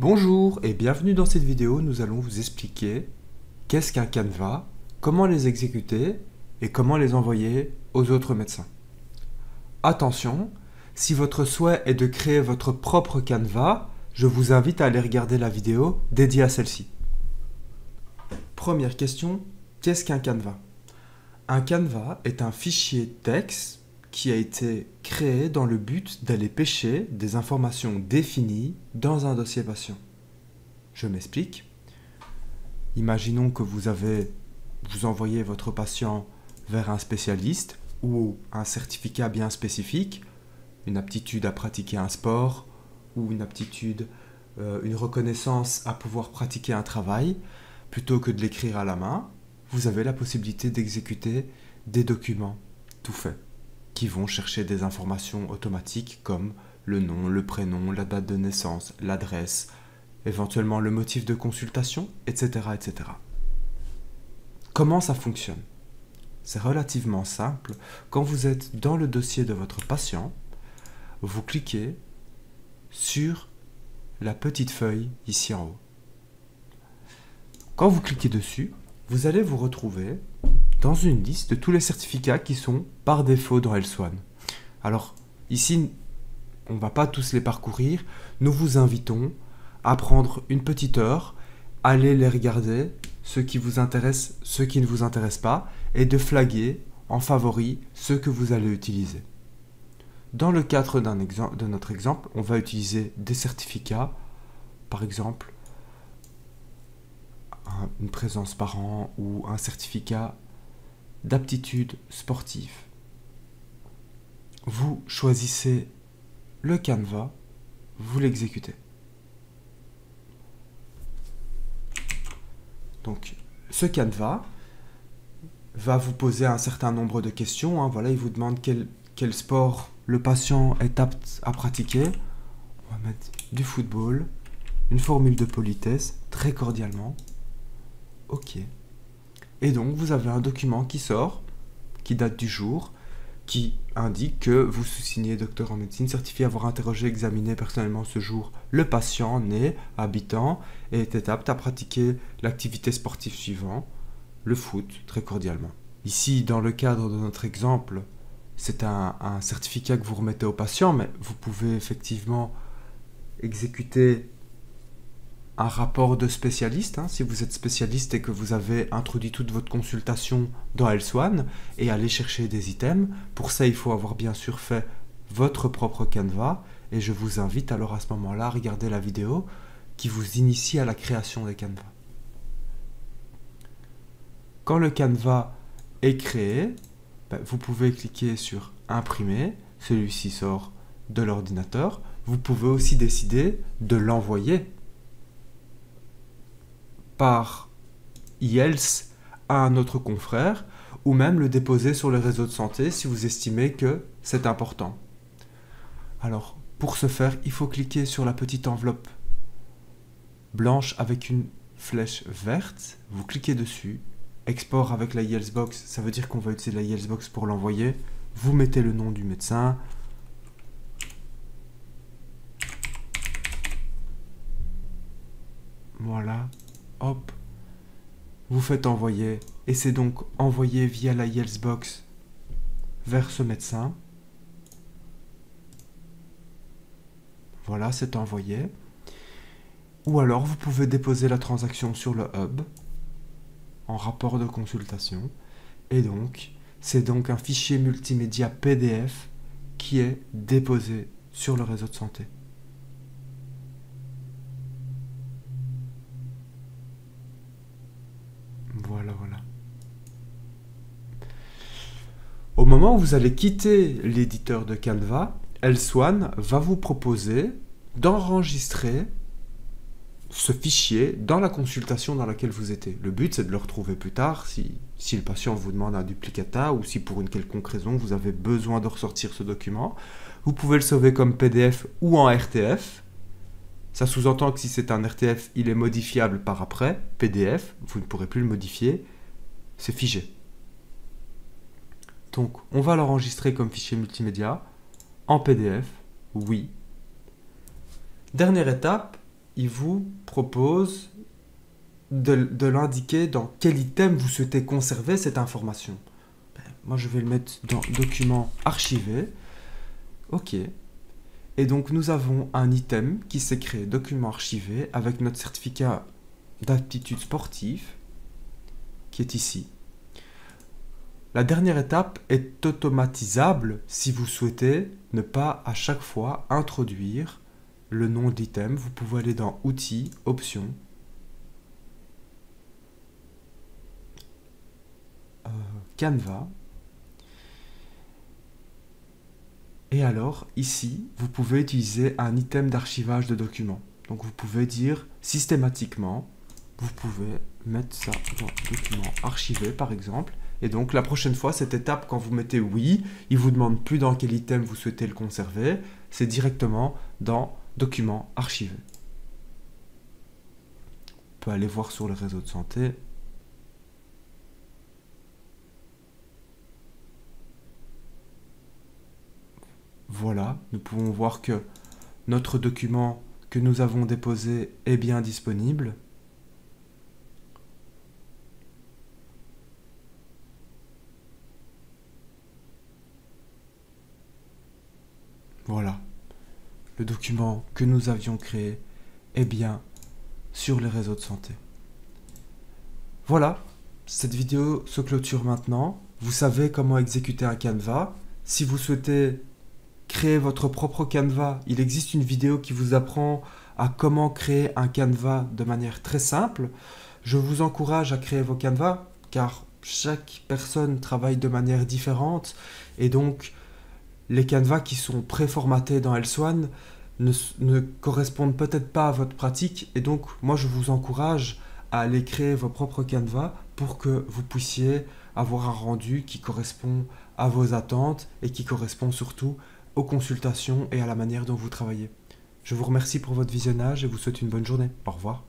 Bonjour et bienvenue dans cette vidéo, nous allons vous expliquer qu'est-ce qu'un canevas, comment les exécuter et comment les envoyer aux autres médecins. Attention, si votre souhait est de créer votre propre canevas, je vous invite à aller regarder la vidéo dédiée à celle-ci. Première question, qu'est-ce qu'un canevas? Un canevas est un fichier texte qui a été créé dans le but d'aller pêcher des informations définies dans un dossier patient. Je m'explique. Imaginons que vous envoyez votre patient vers un spécialiste ou un certificat bien spécifique, une aptitude à pratiquer un sport ou une reconnaissance à pouvoir pratiquer un travail. Plutôt que de l'écrire à la main, vous avez la possibilité d'exécuter des documents tout faits qui vont chercher des informations automatiques comme le nom, le prénom, la date de naissance, l'adresse, éventuellement le motif de consultation, etc., etc. Comment ça fonctionne? C'est relativement simple. Quand vous êtes dans le dossier de votre patient, vous cliquez sur la petite feuille ici en haut. Quand vous cliquez dessus, vous allez vous retrouver dans une liste de tous les certificats qui sont par défaut dans Health One. Alors, ici, on ne va pas tous les parcourir. Nous vous invitons à prendre une petite heure, aller les regarder, ceux qui vous intéressent, ceux qui ne vous intéressent pas, et de flaguer en favori ceux que vous allez utiliser. Dans le cadre de notre exemple, on va utiliser des certificats, par exemple, une présence par an ou un certificat d'aptitude sportive. Vous choisissez le canevas, vous l'exécutez. Donc, ce canevas va vous poser un certain nombre de questions. Voilà, il vous demande quel sport le patient est apte à pratiquer. On va mettre du football, une formule de politesse, très cordialement. OK. Et donc, vous avez un document qui sort, qui date du jour, qui indique que vous signez docteur en médecine, certifié avoir interrogé, examiné personnellement ce jour le patient né, habitant, et était apte à pratiquer l'activité sportive suivante, le foot, très cordialement. Ici, dans le cadre de notre exemple, c'est un certificat que vous remettez au patient, mais vous pouvez effectivement exécuter un rapport de spécialiste, si vous êtes spécialiste et que vous avez introduit toute votre consultation dans Health One et aller chercher des items. Pour ça, il faut avoir bien sûr fait votre propre canevas et je vous invite alors à ce moment-là à regarder la vidéo qui vous initie à la création des canevas. Quand le canevas est créé, vous pouvez cliquer sur imprimer, celui-ci sort de l'ordinateur. Vous pouvez aussi décider de l'envoyer par IELTS à un autre confrère ou même le déposer sur les réseaux de santé si vous estimez que c'est important. Alors, pour ce faire, il faut cliquer sur la petite enveloppe blanche avec une flèche verte. Vous cliquez dessus. Export avec la IELTS Box, ça veut dire qu'on va utiliser la IELTS Box pour l'envoyer. Vous mettez le nom du médecin. Voilà. Hop, vous faites envoyer et c'est donc envoyé via la IELTS Box vers ce médecin. Voilà, c'est envoyé. Ou alors vous pouvez déposer la transaction sur le hub en rapport de consultation et donc c'est donc un fichier multimédia PDF qui est déposé sur le réseau de santé. Voilà. Au moment où vous allez quitter l'éditeur de canevas, Health One va vous proposer d'enregistrer ce fichier dans la consultation dans laquelle vous étiez. Le but, c'est de le retrouver plus tard si le patient vous demande un duplicata ou si pour une quelconque raison vous avez besoin de ressortir ce document. Vous pouvez le sauver comme PDF ou en RTF. Ça sous-entend que si c'est un RTF, il est modifiable par après. PDF, vous ne pourrez plus le modifier. C'est figé. Donc, on va l'enregistrer comme fichier multimédia en PDF. Oui. Dernière étape, il vous propose de l'indiquer dans quel item vous souhaitez conserver cette information. Moi, je vais le mettre dans document archivé. OK. Et donc, nous avons un item qui s'est créé, document archivé, avec notre certificat d'aptitude sportive, qui est ici. La dernière étape est automatisable si vous souhaitez ne pas à chaque fois introduire le nom d'item. Vous pouvez aller dans Outils, Options, Canva. Et alors, ici, vous pouvez utiliser un item d'archivage de documents. Donc, vous pouvez dire systématiquement, vous pouvez mettre ça dans document archivé, par exemple. Et donc, la prochaine fois, cette étape, quand vous mettez oui, il ne vous demande plus dans quel item vous souhaitez le conserver. C'est directement dans document archivé. On peut aller voir sur le réseau de santé. Voilà, nous pouvons voir que notre document que nous avons déposé est bien disponible. Voilà, le document que nous avions créé est bien sur les réseaux de santé. Voilà, cette vidéo se clôture maintenant. Vous savez comment exécuter un Canva. Si vous souhaitez créer votre propre Canva, il existe une vidéo qui vous apprend à comment créer un Canva de manière très simple. Je vous encourage à créer vos Canvas car chaque personne travaille de manière différente et donc les Canvas qui sont préformatés dans L-Swan ne correspondent peut-être pas à votre pratique et donc moi je vous encourage à aller créer vos propres Canvas pour que vous puissiez avoir un rendu qui correspond à vos attentes et qui correspond surtout aux consultations et à la manière dont vous travaillez. Je vous remercie pour votre visionnage et vous souhaite une bonne journée. Au revoir.